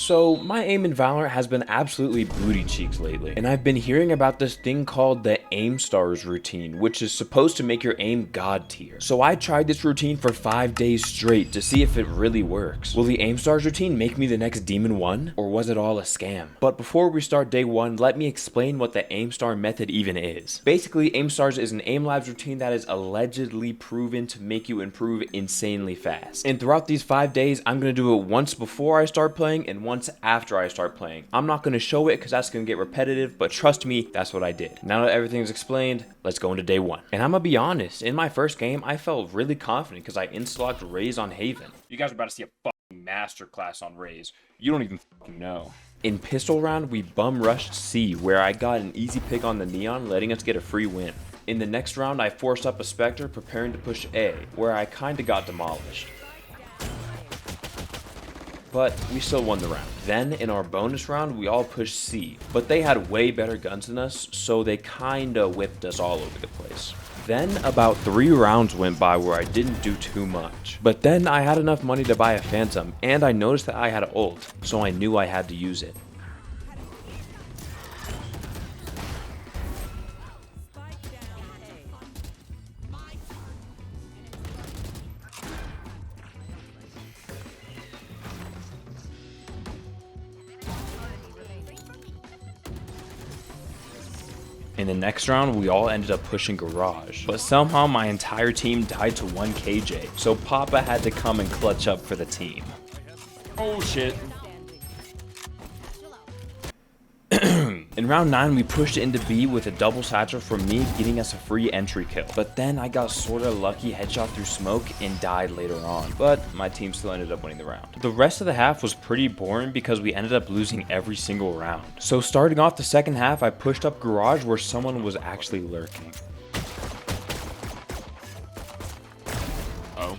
So my aim in Valorant has been absolutely booty cheeks lately, and I've been hearing about this thing called the AIMSTARS routine, which is supposed to make your aim god tier. So I tried this routine for 5 days straight to see if it really works. Will the AIMSTARS routine make me the next Demon 1, or was it all a scam? But before we start day 1, let me explain what the AIMSTAR method even is. Basically, AIMSTARS is an aim labs routine that is allegedly proven to make you improve insanely fast. And throughout these 5 days, I'm going to do it once before I start playing and once after I start playing. I'm not going to show it because that's going to get repetitive, but trust me, that's what I did. Now that everything's explained, let's go into day 1. And I'm going to be honest, in my first game, I felt really confident because I insta-locked Raze on Haven. You guys are about to see a fucking masterclass on Raze. You don't even fucking know. In pistol round, we bum rushed C, where I got an easy pick on the Neon, letting us get a free win. In the next round, I forced up a Spectre, preparing to push A, where I kinda got demolished. But we still won the round. Then, in our bonus round, we all pushed C, but they had way better guns than us, so they kinda whipped us all over the place. Then, about 3 rounds went by where I didn't do too much. But then, I had enough money to buy a Phantom, and I noticed that I had ult, so I knew I had to use it. In the next round, we all ended up pushing Garage, but somehow my entire team died to 1 KJ, so Papa had to come and clutch up for the team. Oh shit. In round 9, we pushed into B with a double satchel from me, getting us a free entry kill. But then I got sorta lucky headshot through smoke and died later on, but my team still ended up winning the round. The rest of the half was pretty boring because we ended up losing every single round. So starting off the second half, I pushed up Garage where someone was actually lurking. Oh.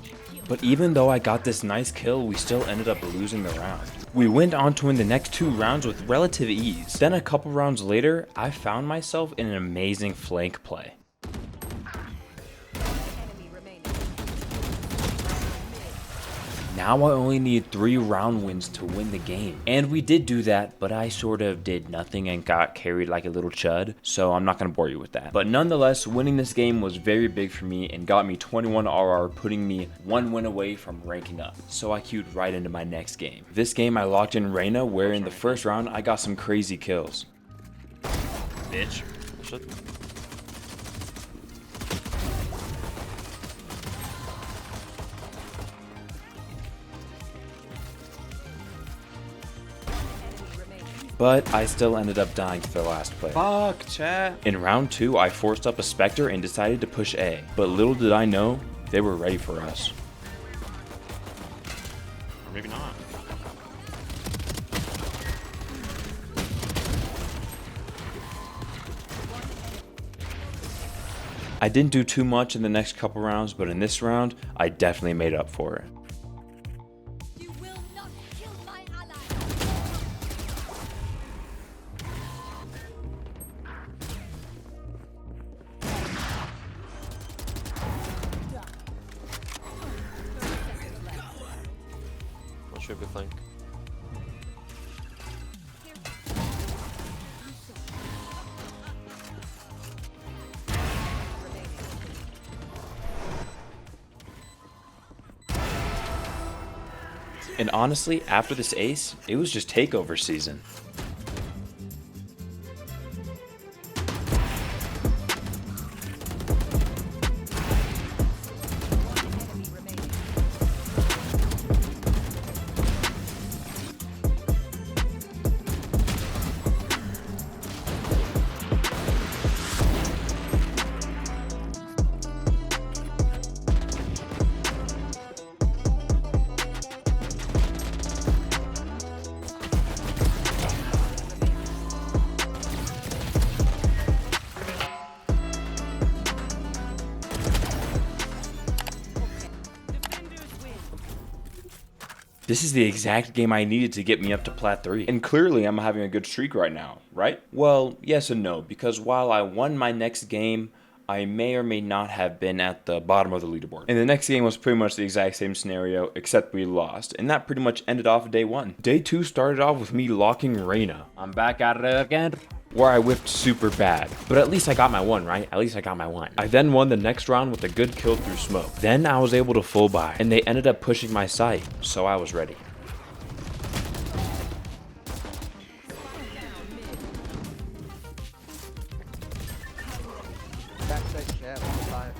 But even though I got this nice kill, we still ended up losing the round. We went on to win the next 2 rounds with relative ease. Then a couple rounds later, I found myself in an amazing flank play. Now I only need 3 round wins to win the game. And we did do that, but I sort of did nothing and got carried like a little chud, so I'm not going to bore you with that. But nonetheless, winning this game was very big for me and got me 21 RR, putting me 1 win away from ranking up. So I queued right into my next game. This game I locked in Reyna, where in the first round I got some crazy kills. Bitch. Shut. But I still ended up dying to the last player. Fuck, chat. In round 2, I forced up a Spectre and decided to push A, but little did I know, they were ready for us. Or maybe not. I didn't do too much in the next couple rounds, but in this round, I definitely made up for it. Not sure if we flank. And honestly, after this ace, it was just takeover season. This is the exact game I needed to get me up to Plat 3. And clearly I'm having a good streak right now, right? Well, yes and no, because while I won my next game, I may or may not have been at the bottom of the leaderboard. And the next game was pretty much the exact same scenario, except we lost. And that pretty much ended off day 1. Day 2 started off with me locking Reyna. I'm back at it again. Where I whiffed super bad. But at least I got my one, right? At least I got my one. I then won the next round with a good kill through smoke. Then I was able to full buy, and they ended up pushing my site, so I was ready. Backside chat, 105.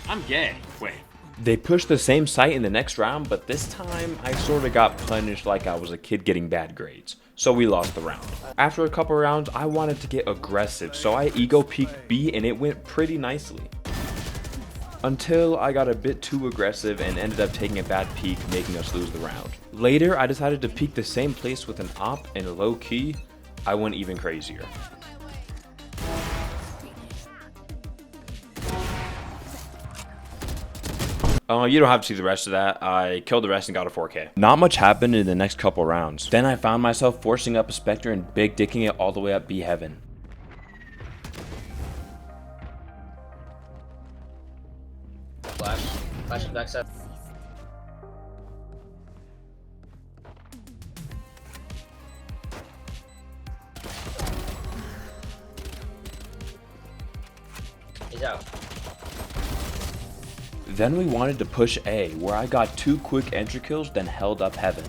I'm gay. Wait. They pushed the same site in the next round, but this time I sort of got punished like I was a kid getting bad grades. So we lost the round. After a couple rounds, I wanted to get aggressive, so I ego peeked B and it went pretty nicely. Until I got a bit too aggressive and ended up taking a bad peek, making us lose the round. Later, I decided to peek the same place with an op and low key, I went even crazier. You don't have to see the rest of that. I killed the rest and got a 4K. Not much happened in the next couple rounds. Then I found myself forcing up a Spectre and big dicking it all the way up B heaven. Flash is backside. He's out. Then we wanted to push A, where I got 2 quick entry kills, then held up heaven.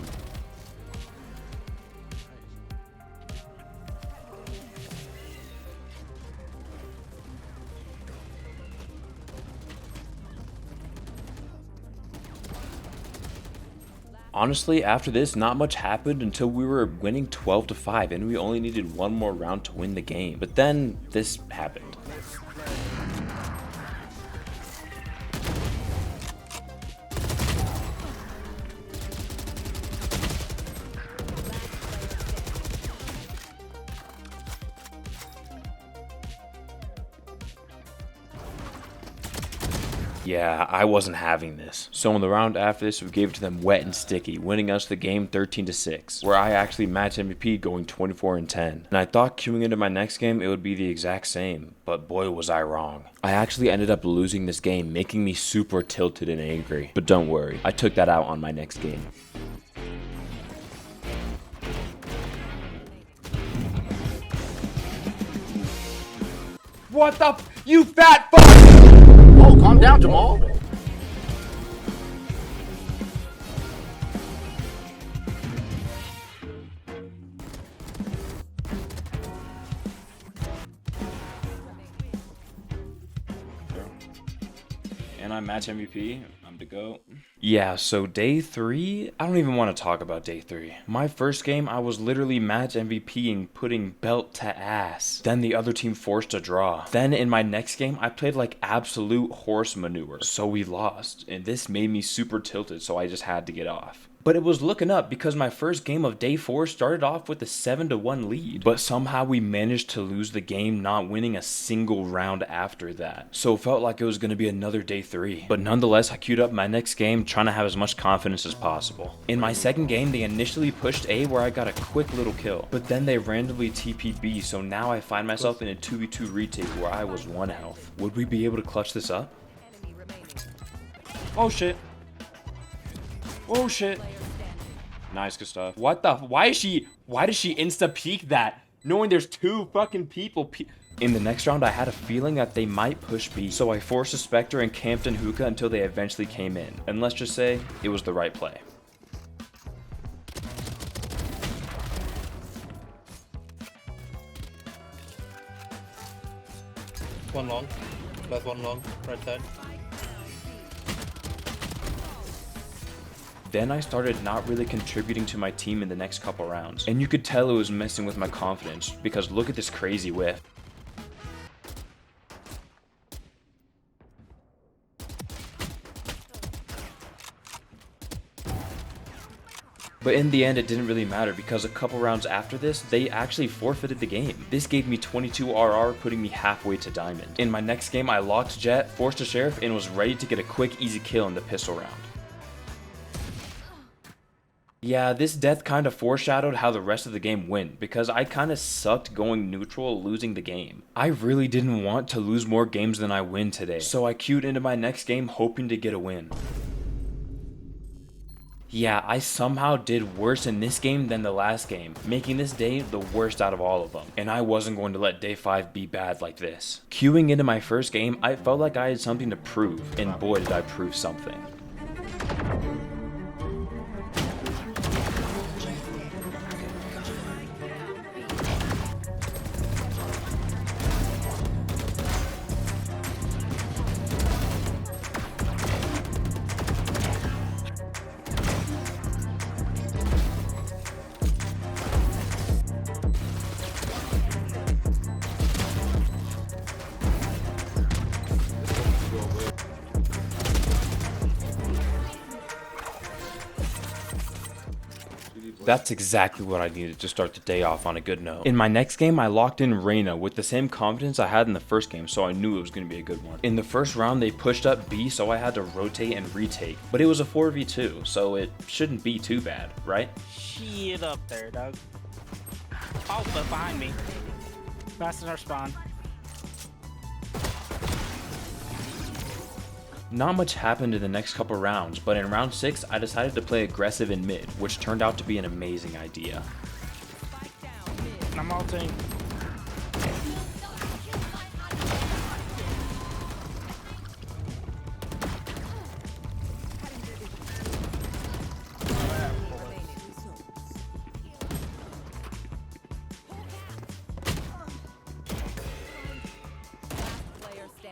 Honestly, after this, not much happened until we were winning 12-5, and we only needed one more round to win the game. But then, this happened. Yeah, I wasn't having this. So in the round after this, we gave it to them wet and sticky, winning us the game 13-6, where I actually matched MVP going 24-10. And I thought queuing into my next game, it would be the exact same, but boy was I wrong. I actually ended up losing this game, making me super tilted and angry. But don't worry, I took that out on my next game. What the you fat fuck! Oh, calm down, Jamal. And I match MVP. I'm to go. Yeah, so day 3, I don't even want to talk about day 3. My first game, I was literally match MVPing, putting belt to ass. Then the other team forced a draw. Then in my next game, I played like absolute horse manure. So we lost, and this made me super tilted, so I just had to get off. But it was looking up because my first game of day 4 started off with a 7-1 lead. But somehow we managed to lose the game, not winning a single round after that. So it felt like it was going to be another day 3. But nonetheless, I queued up my next game, trying to have as much confidence as possible. In my second game, they initially pushed A where I got a quick little kill. But then they randomly TP'd B, so now I find myself in a 2v2 retake where I was 1 health. Would we be able to clutch this up? Oh shit. Oh shit. Nice, good stuff. What the? Why does she insta peek that? Knowing there's 2 fucking people. In the next round, I had a feeling that they might push B, so I forced a Spectre and camped in hookah until they eventually came in. And let's just say, it was the right play. One long. Last one long. Right side. Then I started not really contributing to my team in the next couple rounds. And you could tell it was messing with my confidence, because look at this crazy whiff. But in the end, it didn't really matter because a couple rounds after this, they actually forfeited the game. This gave me 22 RR, putting me halfway to diamond. In my next game, I locked Jet, forced a Sheriff, and was ready to get a quick, easy kill in the pistol round. Yeah, this death kind of foreshadowed how the rest of the game went, because I kind of sucked going neutral, losing the game. I really didn't want to lose more games than I win today, so I queued into my next game hoping to get a win. Yeah, I somehow did worse in this game than the last game, making this day the worst out of all of them. And I wasn't going to let day 5 be bad like this. Queuing into my first game, I felt like I had something to prove, and boy did I prove something. That's exactly what I needed to start the day off on a good note. In my next game, I locked in Reyna with the same confidence I had in the first game, so I knew it was going to be a good one. In the first round, they pushed up B, so I had to rotate and retake, but it was a 4v2, so it shouldn't be too bad, right? Shit up there, dog. Oh, but behind me. Fast in our spawn. Not much happened in the next couple rounds, but in round 6, I decided to play aggressive in mid, which turned out to be an amazing idea. I'm ulting.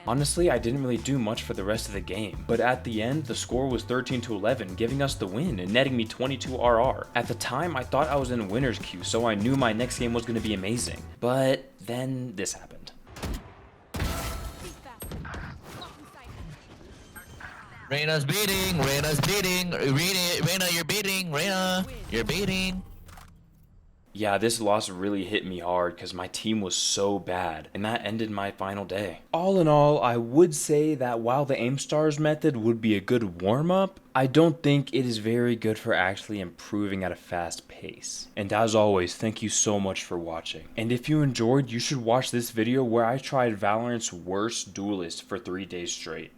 Honestly, I didn't really do much for the rest of the game, but at the end, the score was 13-11, giving us the win and netting me 22 RR. At the time, I thought I was in winner's queue, so I knew my next game was going to be amazing. But then this happened. Reyna's beating, Reyna's beating, Reyna, you're beating, Reyna, you're beating. Yeah, this loss really hit me hard because my team was so bad, and that ended my final day. All in all, I would say that while the AIMSTARS method would be a good warm-up, I don't think it is very good for actually improving at a fast pace. And as always, thank you so much for watching. And if you enjoyed, you should watch this video where I tried Valorant's worst duelist for 3 days straight.